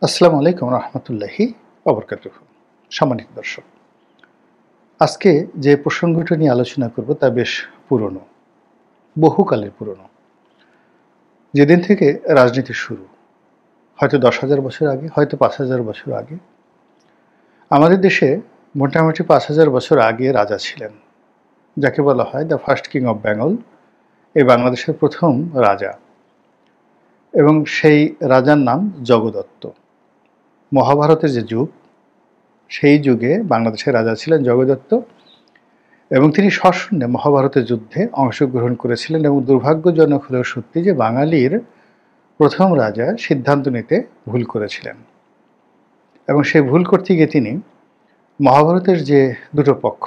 আসসালামু আলাইকুম রহমতুল্লাহি ওবরকাতুহ। সম্মানিত দর্শক, আজকে যে প্রসঙ্গটা নিয়ে আলোচনা করব তা বেশ পুরনো, বহুকালের পুরনো। যেদিন থেকে রাজনীতি শুরু, হয়তো 10,000 বছর আগে, হয়তো 5,000 বছর আগে। আমাদের দেশে মোটামুটি 5,000 বছর আগে রাজা ছিলেন, যাকে বলা হয় the first king of Bengal, এই বাংলাদেশের প্রথম রাজা। এবং সেই রাজার নাম জগদত্ত। মহাভারতের যে যুগ, সেই যুগে বাংলাদেশের রাজা ছিলেন জগদত্ত, এবং তিনি সশূন্যে মহাভারতের যুদ্ধে অংশগ্রহণ করেছিলেন। এবং দুর্ভাগ্যজনক হলেও সত্যি যে বাঙালির প্রথম রাজা সিদ্ধান্ত নিতে ভুল করেছিলেন, এবং সেই ভুল করতে গিয়ে তিনি মহাভারতের যে দুটো পক্ষ,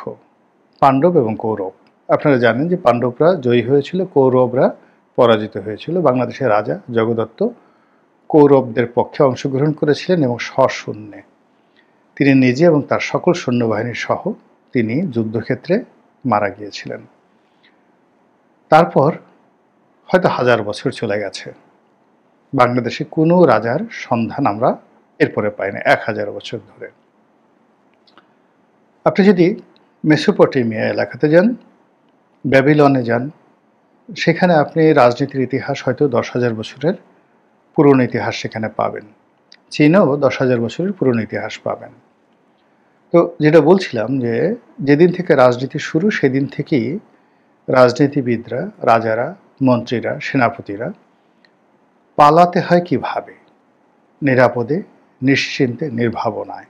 পাণ্ডব এবং কৌরব, আপনারা জানেন যে পাণ্ডবরা জয়ী হয়েছিল, কৌরবরা পরাজিত হয়েছিল। বাংলাদেশের রাজা জগদত্ত কৌরবদের পক্ষে অংশগ্রহণ করেছিলেন এবং সশূন্যে তিনি নিজে এবং তার সকল সৈন্যবাহিনী সহ তিনি যুদ্ধক্ষেত্রে মারা গিয়েছিলেন। তারপর হয়তো 1000 বছর চলে গেছে, বাংলাদেশে কোনো রাজার সন্ধান আমরা এরপরে পাই না 1000 বছর ধরে। আপনি যদি মেসোপটেমিয়া এলাকাতে যান, ব্যাবিলনে যান, সেখানে আপনি রাজনীতির ইতিহাস হয়তো 10,000 বছরের পুরনো ইতিহাস সেখানে পাবেন। চীনেও 10,000 বছরের পুরনো ইতিহাস পাবেন। তো যেটা বলছিলাম যে যেদিন থেকে রাজনীতি শুরু, সেদিন থেকেই রাজনীতিবিদরা, রাজারা, মন্ত্রীরা, সেনাপতিরা পালাতে হয় কিভাবে, নিরাপদে, নিশ্চিন্তে, নির্ভাবনায়।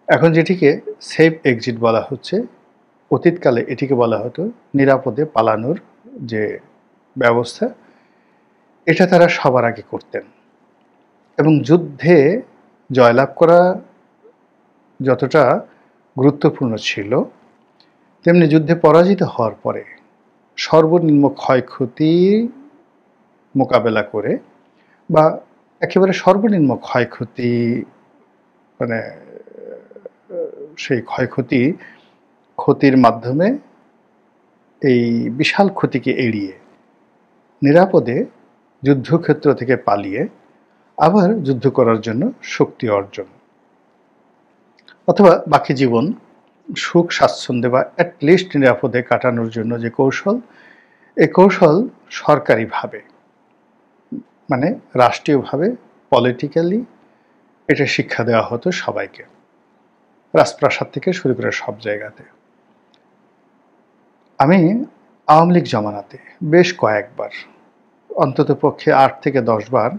এখন যেটিকে সেফ এক্সিট বলা হচ্ছে, অতীতকালে এটিকে বলা হতো নিরাপদে পালানোর যে ব্যবস্থা, এটা তারা সবার আগে করতেন। এবং যুদ্ধে জয়লাভ করা যতটা গুরুত্বপূর্ণ ছিল, তেমনি যুদ্ধে পরাজিত হওয়ার পরে সর্বনিম্ন ক্ষয়ক্ষতি মোকাবেলা করে, বা একেবারে সর্বনিম্ন ক্ষয়ক্ষতি, মানে সেই ক্ষতির মাধ্যমে এই বিশাল ক্ষতিকে এড়িয়ে নিরাপদে যুদ্ধক্ষেত্র থেকে পালিয়ে আবার যুদ্ধ করার জন্য শক্তি অর্জন, অথবা বাকি জীবন সুখ স্বাচ্ছন্দ্যে বা অ্যাটলিস্ট নিরাপদে কাটানোর জন্য যে কৌশল, এই কৌশল সরকারিভাবে, মানে রাষ্ট্রীয়ভাবে, পলিটিক্যালি এটা শিক্ষা দেওয়া হতো সবাইকে, রাজপ্রাসাদ থেকে শুরু করে সব জায়গাতে। আমি আওয়ামী লীগ জমানাতে বেশ কয়েকবার, অন্তত পক্ষে 8 থেকে 10 বার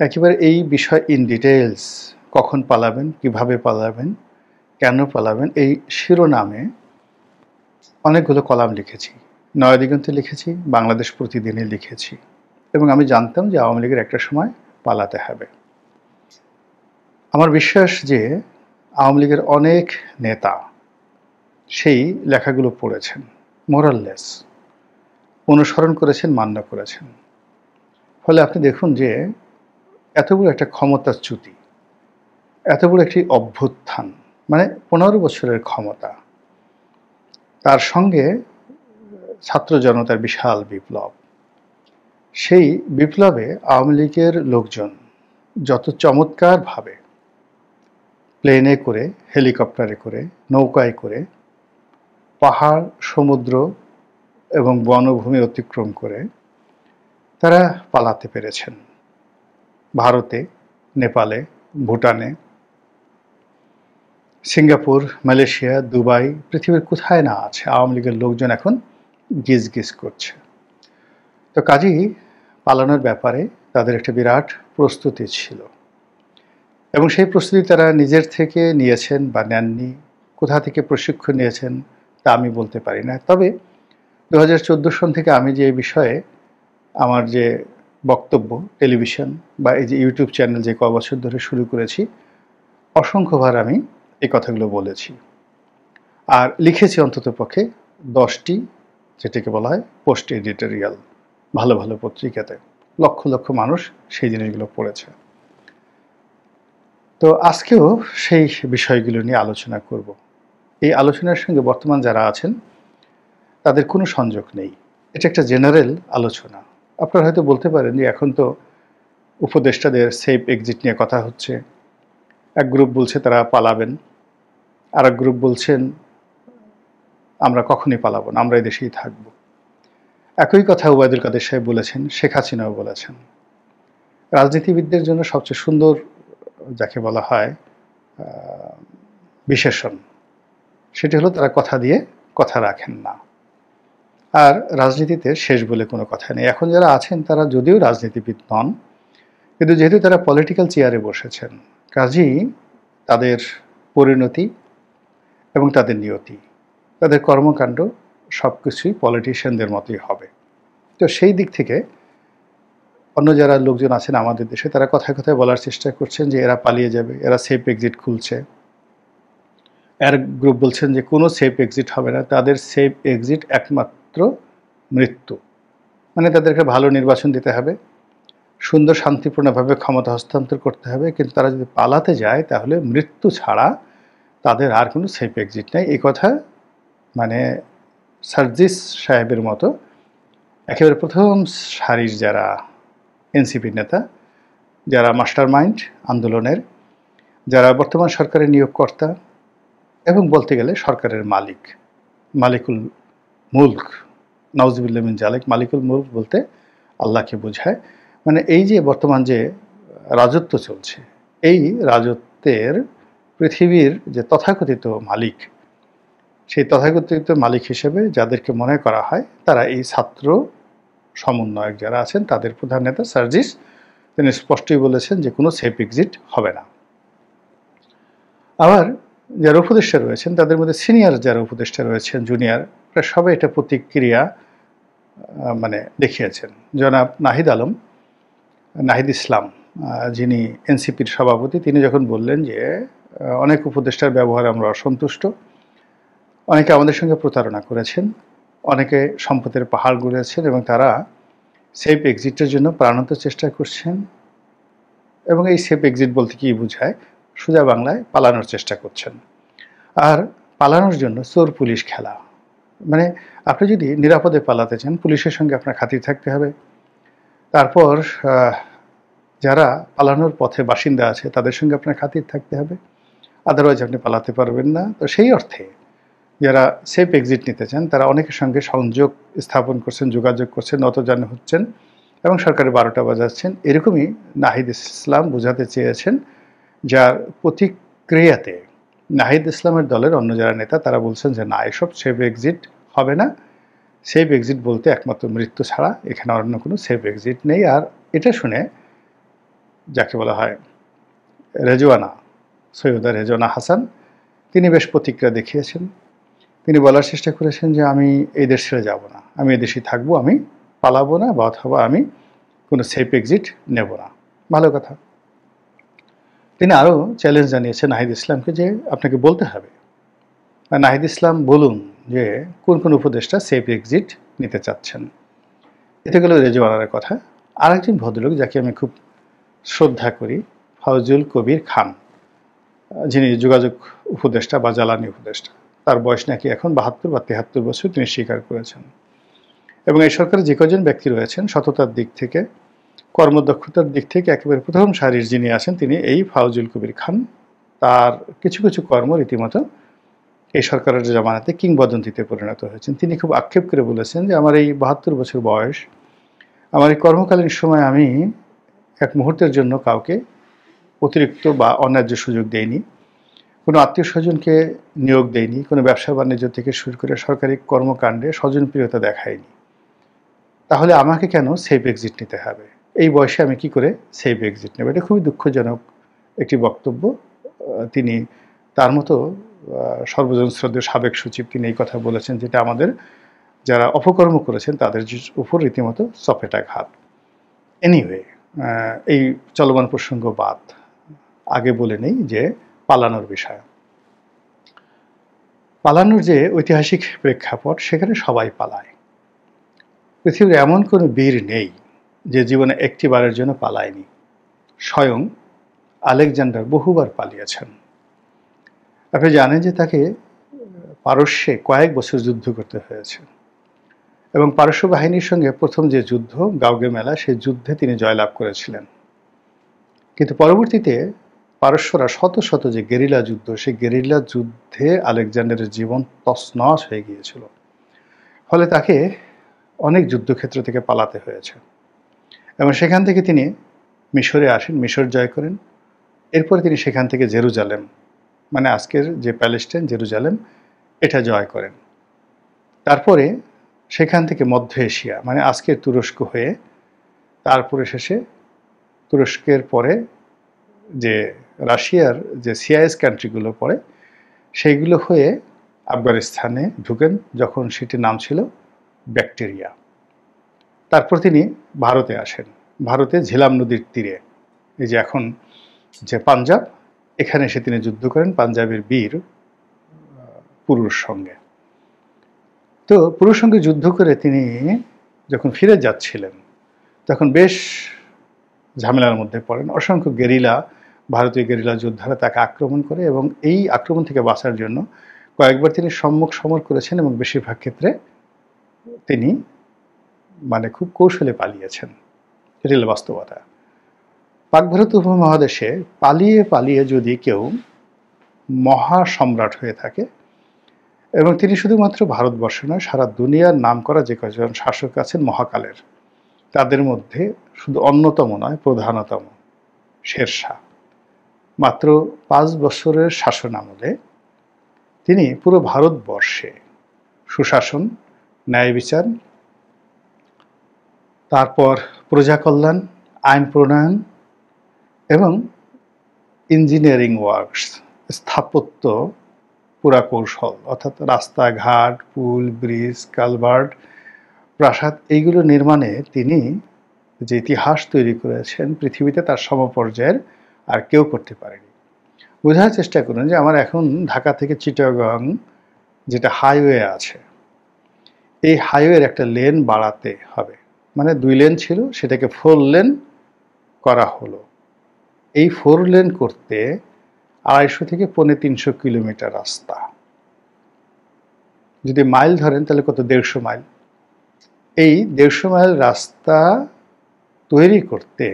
একেবারে এই বিষয় ইন ডিটেলস, কখন পালাবেন, কিভাবে পালাবেন, কেন পালাবেন, এই শিরোনামে অনেকগুলো কলাম লিখেছি। নয়াদিগন্তে লিখেছি, বাংলাদেশ প্রতিদিনে লিখেছি। এবং আমি জানতাম যে আওয়ামী লীগের একটা সময় পালাতে হবে। আমার বিশ্বাস যে আওয়ামী লীগের অনেক নেতা সেই লেখাগুলো পড়েছেন, মোরাললেস অনুসরণ করেছেন, মান্য করেছেন। ফলে আপনি দেখুন যে এত বড় একটা ক্ষমতাচ্যুতি, এত বড় একটি অভ্যুত্থান, মানে 15 বছরের ক্ষমতা, তার সঙ্গে ছাত্র জনতার বিশাল বিপ্লব, সেই বিপ্লবে আওয়ামী লীগের লোকজন যত চমৎকারভাবে প্লেনে করে, হেলিকপ্টারে করে, নৌকায় করে, পাহাড়, সমুদ্র এবং বনভূমি অতিক্রম করে তারা পালাতে পেরেছেন। ভারতে, নেপালে, ভুটানে, সিঙ্গাপুর, মালয়েশিয়া, দুবাই, পৃথিবীর কোথায় না আছে আওয়ামী লীগের লোকজন এখন গিজ গিজ করছে। তো কাজেই পালানোর ব্যাপারে তাদের একটা বিরাট প্রস্তুতি ছিল, এবং সেই প্রস্তুতি তারা নিজের থেকে নিয়েছেন বা নেননি, কোথা থেকে প্রশিক্ষণ নিয়েছেন তা আমি বলতে পারি না। তবে 2014 সন থেকে আমি যে এই বিষয়ে আমার যে বক্তব্য, টেলিভিশন বা এই যে ইউটিউব চ্যানেল যে কয় বছর ধরে শুরু করেছি, অসংখ্যবার আমি এই কথাগুলো বলেছি, আর লিখেছি অন্তত পক্ষে 10টি, যেটাকে বলা হয় পোস্ট এডিটোরিয়াল, ভালো ভালো পত্রিকাতে। লক্ষ লক্ষ মানুষ সেই জিনিসগুলো পড়েছে। তো আজকেও সেই বিষয়গুলো নিয়ে আলোচনা করব। এই আলোচনার সঙ্গে বর্তমান যারা আছেন তাদের কোনো সংযোগ নেই, এটা একটা জেনারেল আলোচনা। আপনারা হয়তো বলতে পারেন যে এখন তো উপদেষ্টাদের সেফ এক্সিট নিয়ে কথা হচ্ছে। এক গ্রুপ বলছে তারা পালাবেন, আর এক গ্রুপ বলছেন আমরা কখনই পালাবো না, আমরা এই দেশেই থাকবো। একই কথা ওবায়দুল কাদের সাহেব বলেছেন, শেখ হাসিনাও বলেছেন। রাজনীতিবিদদের জন্য সবচেয়ে সুন্দর যাকে বলা হয় বিশেষণ, সেটি হলো তারা কথা দিয়ে কথা রাখেন না। আর রাজনীতিতে শেষ বলে কোনো কথা নেই। এখন যারা আছেন তারা যদিও রাজনীতিবিদ নন, কিন্তু যেহেতু তারা পলিটিক্যাল চেয়ারে বসেছেন, কাজেই তাদের পরিণতি এবং তাদের নিয়তি, তাদের কর্মকাণ্ড সব কিছুই পলিটিশিয়ানদের মতোই হবে। তো সেই দিক থেকে অন্য যারা লোকজন আছেন আমাদের দেশে, তারা কথায় কথায় বলার চেষ্টা করছেন যে এরা পালিয়ে যাবে, এরা সেফ এক্সিট খুলছে। এর গ্রুপ বলছেন যে কোনো সেফ এক্সিট হবে না, তাদের সেফ এক্সিট একমাত্র মৃত্যু। মানে তাদেরকে ভালো নির্বাচন দিতে হবে, সুন্দর শান্তিপূর্ণভাবে ক্ষমতা হস্তান্তর করতে হবে, কিন্তু তারা যদি পালাতে যায় তাহলে মৃত্যু ছাড়া তাদের আর কোনো সেফ এক্সিট নেই। এই কথা মানে সার্জিস সাহেবের মতো একেবারে প্রথম সারির যারা এনসিপির নেতা, যারা মাস্টার মাইন্ড আন্দোলনের, যারা বর্তমান সরকারের নিয়োগকর্তা এবং বলতে গেলে সরকারের মালিক, মালিকুল মুলক, নাউজুবিল্লাহ মিন জালিক, মালিকুল মুলক বলতে আল্লাহকে বোঝায়। মানে এই যে বর্তমান যে রাজত্ব চলছে, এই রাজত্বের পৃথিবীর যে তথাকথিত মালিক, সেই তথাকথিত মালিক হিসেবে যাদেরকে মনে করা হয় তারা এই ছাত্র সমন্বয়ক যারা আছেন, তাদের প্রধান নেতা সার্জিস, তিনি স্পষ্টই বলেছেন যে কোনো সেফ এক্সিট হবে না। আবার যারা উপদেষ্টা রয়েছেন তাদের মধ্যে সিনিয়র যারা উপদেষ্টা রয়েছেন, জুনিয়র, প্রায় সবাই এটা প্রতিক্রিয়া মানে দেখিয়েছেন। জনাব নাহিদ আলম, নাহিদ ইসলাম, যিনি এনসিপির সভাপতি, তিনি যখন বললেন যে অনেক উপদেষ্টার ব্যবহারে আমরা অসন্তুষ্ট, অনেকে আমাদের সঙ্গে প্রতারণা করেছেন, অনেকে সম্পদের পাহাড় গড়েছেন এবং তারা সেফ এক্সিটের জন্য প্রাণান্ত চেষ্টা করছেন। এবং এই সেফ এক্সিট বলতে কি বোঝায়, সোজা বাংলায় পালানোর চেষ্টা করছেন। আর পালানোর জন্য চোর পুলিশ খেলা, মানে আপনি যদি নিরাপদে পালাতে চান পুলিশের সঙ্গে আপনার খাতির থাকতে হবে, তারপর যারা পালানোর পথে বাসিন্দা আছে তাদের সঙ্গে আপনার খাতির থাকতে হবে, আদারওয়াইজ আপনি পালাতে পারবেন না। তো সেই অর্থে যারা সেফ এক্সিট নিতে চান তারা অনেকের সঙ্গে সংযোগ স্থাপন করছেন, যোগাযোগ করছেন, নতজানু হচ্ছেন এবং সরকারের 12টা বাজাচ্ছেন। এরকমই নাহিদ ইসলাম বোঝাতে চেয়েছেন, যার প্রতিক্রিয়াতে নাহিদ ইসলামের দলের অন্য যারা নেতা তারা বলছেন যে না, এসব সেফ এক্সিট হবে না, সেফ এক্সিট বলতে একমাত্র মৃত্যু ছাড়া এখানে অন্য কোনো সেফ এক্সিট নেই। আর এটা শুনে যাকে বলা হয় রেজওয়ানা, সৈয়দা রেজওয়ানা হাসান, তিনি বেশ প্রতিক্রিয়া দেখিয়েছেন। তিনি বলার চেষ্টা করেছেন যে আমি এই দেশ ছেড়ে যাব না, আমি এই দেশেই থাকবো, আমি পালাবো না, বা অথবা আমি কোনো সেফ এক্সিট নেব না। ভালো কথা। তিনি আরও চ্যালেঞ্জ জানিয়েছেন নাহিদ ইসলামকে যে আপনাকে বলতে হবে, আর নাহিদ ইসলাম বলুন যে কোন কোন উপদেষ্টা সেফ এক্সিট নিতে চাচ্ছেন। এতে গেল রেজওয়ানার কথা। আরেকজন ভদ্রলোক যাকে আমি খুব শ্রদ্ধা করি, ফজলুল কবির খান, যিনি যোগাযোগ উপদেষ্টা বা জ্বালানি উপদেষ্টা, তার বয়স নাকি এখন 72 বা 73 বছর, তিনি স্বীকার করেছেন। এবং এই সরকারে যে কজন ব্যক্তি রয়েছেন সততার দিক থেকে, কর্মদক্ষতার দিক থেকে একেবারে প্রথম সারির যিনি আছেন তিনি এই ফজলুল কবির খান। তার কিছু কিছু কর্ম রীতিমতো এই সরকারের জামানাতে কিংবদন্তিতে পরিণত হয়েছেন। তিনি খুব আক্ষেপ করে বলেছেন যে আমার এই 72 বছর বয়স, আমার এই কর্মকালীন সময় আমি এক মুহূর্তের জন্য কাউকে অতিরিক্ত বা অন্যায্য সুযোগ দেইনি, কোনো আত্মীয় স্বজনকে নিয়োগ দেয়নি, কোনো ব্যবসা বাণিজ্য থেকে শুরু করে সরকারি কর্মকাণ্ডে স্বজনপ্রিয়তা দেখায়নি। তাহলে আমাকে কেন সেফ এক্সিট নিতে হবে? এই বয়সে আমি কি করে সেফ এক্সিট নেব? এটা খুবই দুঃখজনক একটি বক্তব্য। তিনি তার মতো সর্বজন শ্রদ্ধেয় সাবেক সচিব, তিনি এই কথা বলেছেন, যেটা আমাদের যারা অপকর্ম করেছেন তাদের উপর রীতিমতো চপেটাঘাত। এনিওয়ে, এই চলমান প্রসঙ্গ বাদ, আগে বলে নেই যে পালানোর বিষয়। পালানোর যে ঐতিহাসিক প্রেক্ষাপট, সেখানে সবাই পালায়। পৃথিবীর এমন কোনো বীর নেই যে জীবনে একটি বারের জন্য পালায়নি। স্বয়ং আলেকজান্ডার বহুবার পালিয়েছেন। আপনি জানেন যে তাকে পারস্যে কয়েক বছর যুদ্ধ করতে হয়েছে এবং পারস্য বাহিনীর সঙ্গে প্রথম যে যুদ্ধ গাউগে মেলা, সেই যুদ্ধে তিনি জয়লাভ করেছিলেন। কিন্তু পরবর্তীতে পারস্যরা শত শত যে গেরিলা যুদ্ধ, সেই গেরিলা যুদ্ধে আলেকজান্ডারের জীবন তছনছ হয়ে গিয়েছিল। ফলে তাকে অনেক যুদ্ধক্ষেত্র থেকে পালাতে হয়েছে এবং সেখান থেকে তিনি মিশরে আসেন, মিশর জয় করেন। এরপরে তিনি সেখান থেকে জেরুজালেম, মানে আজকের যে প্যালেস্টাইন, জেরুজালেম, এটা জয় করেন। তারপরে সেখান থেকে মধ্য এশিয়া, মানে আজকের তুরস্ক হয়ে, তারপরে শেষে তুরস্কের পরে যে রাশিয়ার যে সিআইএস কান্ট্রিগুলো পড়ে, সেইগুলো হয়ে আফগানিস্তানে ঢুকেন, যখন সেটির নাম ছিল ব্যাকটেরিয়া। তারপর তিনি ভারতে আসেন, ভারতে ঝিলাম নদীর তীরে, এই যে এখন যে পাঞ্জাব, এখানে এসে তিনি যুদ্ধ করেন পাঞ্জাবের বীর পুরুর সঙ্গে। তো পুরুর সঙ্গে যুদ্ধ করে তিনি যখন ফিরে যাচ্ছিলেন, তখন বেশ ঝামেলার মধ্যে পড়েন। অসংখ্য গেরিলা, ভারতীয় গেরিলা যোদ্ধারা তাকে আক্রমণ করে এবং এই আক্রমণ থেকে বাঁচার জন্য কয়েকবার তিনি সম্মুখ সমর করেছেন এবং বেশিরভাগ ক্ষেত্রে তিনি মানে খুব কৌশলে পালিয়েছেন। এটি হল বাস্তবতা। পাক ভারত উপমহাদেশে পালিয়ে পালিয়ে যদি কেউ মহাসম্রাট হয়ে থাকে, এবং তিনি শুধুমাত্র ভারতবর্ষ নয়, সারা দুনিয়ার নাম করা যে কজন শাসক আছেন মহাকালের, তাদের মধ্যে শুধু অন্যতম নয়, প্রধানতম শেরশাহ। মাত্র 5 বছরের শাসন আমলে তিনি পুরো ভারতবর্ষে সুশাসন, ন্যায় বিচার, তারপর প্রজা কল্যাণ, আইন প্রণয়ন এবং ইঞ্জিনিয়ারিং ওয়ার্কস, স্থাপত্য পুরা কৌশল, অর্থাৎ রাস্তাঘাট, পুল, ব্রিজ, কালভার্ট, প্রাসাদ, এইগুলো নির্মাণে তিনি যে ইতিহাস তৈরি করেছেন, পৃথিবীতে তার সমপর্যায়ের আর কেউ করতে পারেনি। বোঝার চেষ্টা করুন যে আমার এখন ঢাকা থেকে চিটাগং যেটা হাইওয়ে আছে, এই হাইওয়ের একটা লেন বাড়াতে হবে, মানে 2 লেন ছিল, সেটাকে 4 লেন করা হলো। এই 4 লেন করতে 250 থেকে 350 কিলোমিটার রাস্তা। যদি মাইল ধরেন তাহলে কত? 150 মাইল। এই 150 মাইল রাস্তা তৈরি করতে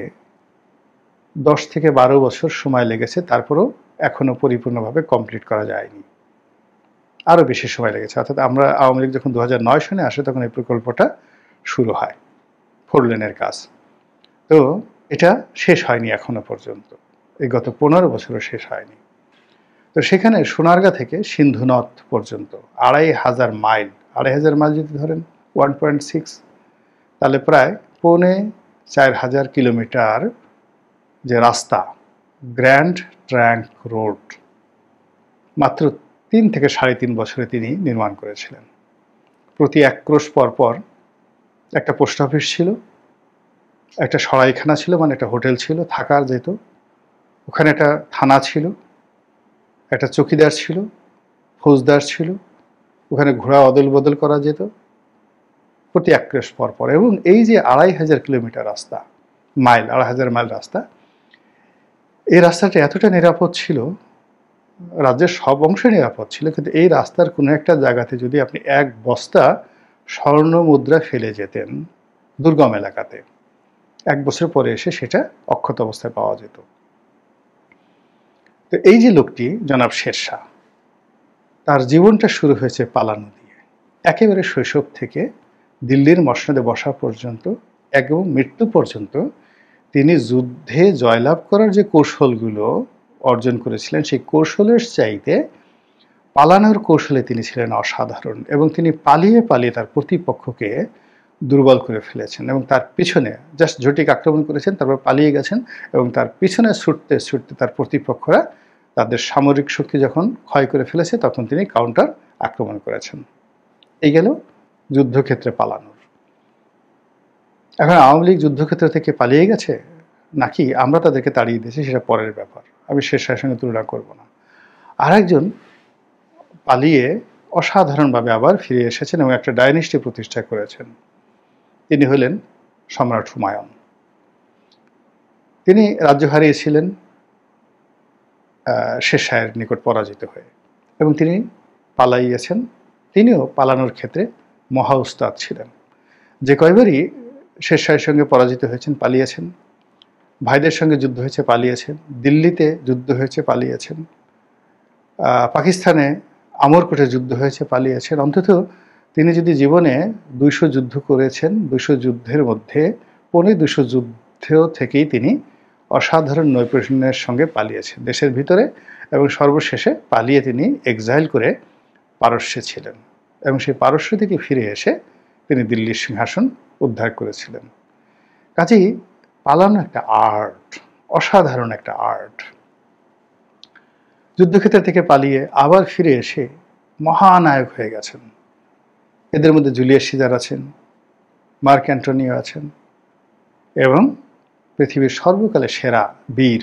10 থেকে 12 বছর সময় লেগেছে, তারপরও এখনো পরিপূর্ণভাবে কমপ্লিট করা যায়নি, আরও বেশি সময় লেগেছে। অর্থাৎ আমরা আওয়ামী লীগ যখন 2009 সনে আসে, তখন এই প্রকল্পটা শুরু হয়, 4 লেনের কাজ। তো এটা শেষ হয়নি এখনো পর্যন্ত, এই গত 15 বছরও শেষ হয়নি। তো সেখানে সোনারগাঁ থেকে সিন্ধুনদ পর্যন্ত 2500 মাইল, 2500 মাইল যদি ধরেন 1.6, তাহলে প্রায় 4500 কিলোমিটার যে রাস্তা, গ্র্যান্ড ট্রাঙ্ক রোড, মাত্র 3 থেকে 3.5 বছরে তিনি নির্মাণ করেছিলেন। প্রতি 1 ক্রোশ পরপর একটা পোস্ট অফিস ছিল, একটা সরাইখানা ছিল, মানে একটা হোটেল ছিল, থাকার যেত। ওখানে একটা থানা ছিল, একটা চৌকিদার ছিল, ফৌজদার ছিল, ওখানে ঘোড়া অদল বদল করা যেত প্রতি 1 ক্রোশ পরপর। এবং এই যে 2500 কিলোমিটার রাস্তা, মাইল, 2500 মাইল রাস্তা, এই রাস্তাটা এতটা নিরাপদ ছিল, রাজ্যের সব অংশে নিরাপদ ছিল, কিন্তু এই রাস্তার কোনো একটা জায়গাতে যদি আপনি 1 বস্তা স্বর্ণ মুদ্রা ফেলে যেতেন দুর্গম এলাকাতে, 1 বছর পরে এসে সেটা অক্ষত অবস্থায় পাওয়া যেত। তো এই যে লোকটি জনাব শেরশাহ, তার জীবনটা শুরু হয়েছে পালানো দিয়ে। একেবারে শৈশব থেকে দিল্লির মসনদে বসা পর্যন্ত এবং মৃত্যু পর্যন্ত তিনি যুদ্ধে জয়লাভ করার যে কৌশলগুলো অর্জন করেছিলেন, সেই কৌশলের চাইতে পালানোর কৌশলে তিনি ছিলেন অসাধারণ। এবং তিনি পালিয়ে পালিয়ে তার প্রতিপক্ষকে দুর্বল করে ফেলেছেন এবং তার পিছনে জাস্ট ঝটিক আক্রমণ করেছেন, তারপর পালিয়ে গেছেন এবং তার পিছনে ছুটতে ছুটতে তার প্রতিপক্ষরা তাদের সামরিক শক্তি যখন ক্ষয় করে ফেলেছে, তখন তিনি কাউন্টার আক্রমণ করেছেন। এই গেল যুদ্ধক্ষেত্রে পালানোর। এখন আওয়ামী লীগ যুদ্ধক্ষেত্র থেকে পালিয়ে গেছে নাকি আমরা তাদেরকে তাড়িয়ে দিয়েছি, সেটা পরের ব্যাপার, আমি শেরশাহের সঙ্গে তুলনা করব না। আর একজন পালিয়ে অসাধারণভাবে আবার ফিরে এসেছেন এবং একটা ডাইনেস্টি প্রতিষ্ঠা করেছেন, তিনি হলেন সম্রাট হুমায়ুন। তিনি রাজ্য হারিয়েছিলেন শেরশাহের নিকট পরাজিত হয়ে, এবং তিনি পালাইয়েছেন। তিনিও পালানোর ক্ষেত্রে মহা উস্তাদ ছিলেন। যে কয়বারই শেরশাহের সঙ্গে পরাজিত হয়েছেন, পালিয়েছেন, ভাইদের সঙ্গে যুদ্ধ হয়েছে, পালিয়েছেন। দিল্লিতে যুদ্ধ হয়েছে, পালিয়েছেন। পাকিস্তানে আমরকোটে যুদ্ধ হয়েছে, পালিয়েছেন। অন্তত তিনি যদি জীবনে ২০০ যুদ্ধ করেছেন, ২০০ যুদ্ধের মধ্যে ২৫০ যুদ্ধ থেকেই তিনি অসাধারণ নৈপুণ্যের সঙ্গে পালিয়েছেন দেশের ভিতরে, এবং সর্বশেষে পালিয়ে তিনি এক্সাইল করে পারস্যে ছিলেন, এবং সেই পারস্য থেকে ফিরে এসে তিনি দিল্লির সিংহাসন উদ্ধার করেছিলেন। কাজেই পালানো একটা আর্ট, অসাধারণ একটা আর্ট। যুদ্ধক্ষেত্র থেকে পালিয়ে আবার ফিরে এসে মহানায়ক হয়ে গেছেন। এদের মধ্যে জুলিয়াস সিজার আছেন, মার্ক অ্যান্টনিও আছেন, এবং পৃথিবীর সর্বকালের সেরা বীর